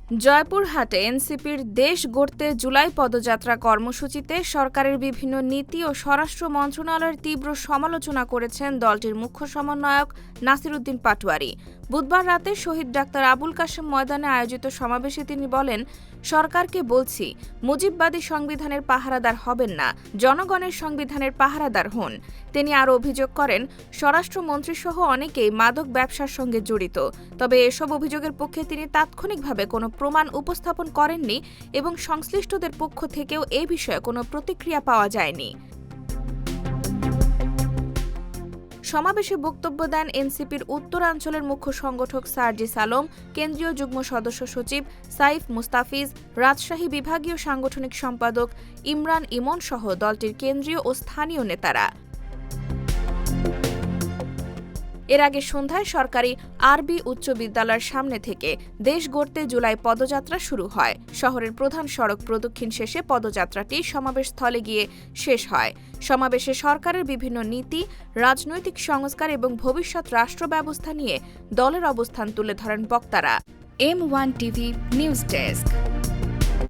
জয়পুরহাটে এনসিপির দেশ গড়তে জুলাই পদযাত্রা কর্মসূচিতে সরকারের বিভিন্ন নীতি ও স্বরাষ্ট্র মন্ত্রণালয়ের তীব্র সমালোচনা করেছেন দলটির মুখ্য সমন্বয়ক নাসির উদ্দিন পাটোয়ারি। বুধবার রাতে শহীদ ডাক্তার আবুল কাশেম ময়দানে আয়োজিত সমাবেশে তিনি বলেন, সরকারকে বলছি, মুজিববাদী সংবিধানের পাহারাদার হবেন না, জনগণের সংবিধানের পাহারাদার হন। তিনি আরও অভিযোগ করেন, স্বরাষ্ট্রমন্ত্রীসহ অনেকেই মাদক ব্যবসার সঙ্গে জড়িত। তবে এসব অভিযোগের পক্ষে তিনি তাৎক্ষণিকভাবে কোনো প্রমাণ উপস্থাপন করেননি এবং সংশ্লিষ্টদের পক্ষ থেকেও এ বিষয়ে কোনো প্রতিক্রিয়া পাওয়া যায়নি। সমাবেশে বক্তব্য দেন এনসিপির উত্তরাঞ্চলের মুখ্য সংগঠক সার্জিস আলম, কেন্দ্রীয় যুগ্ম সদস্য সচিব সাইফ মুস্তাফিজ, রাজশাহী বিভাগীয় সাংগঠনিক সম্পাদক ইমরান ইমন সহ দলটির কেন্দ্রীয় ও স্থানীয় নেতারা। এর আগে সন্ধ্যায় সরকারি আরবি উচ্চ বিদ্যালয়ের সামনে থেকে দেশ গড়তে জুলাই পদযাত্রা শুরু হয়। শহরের প্রধান সড়ক প্রদক্ষিণ শেষে পদযাত্রাটি সমাবেশস্থলে গিয়ে শেষ হয়। সমাবেশে সরকারের বিভিন্ন নীতি, রাজনৈতিক সংস্কার এবং ভবিষ্যৎ রাষ্ট্র ব্যবস্থা নিয়ে দলের অবস্থান তুলে ধরেন বক্তারা। M1 TV news desk.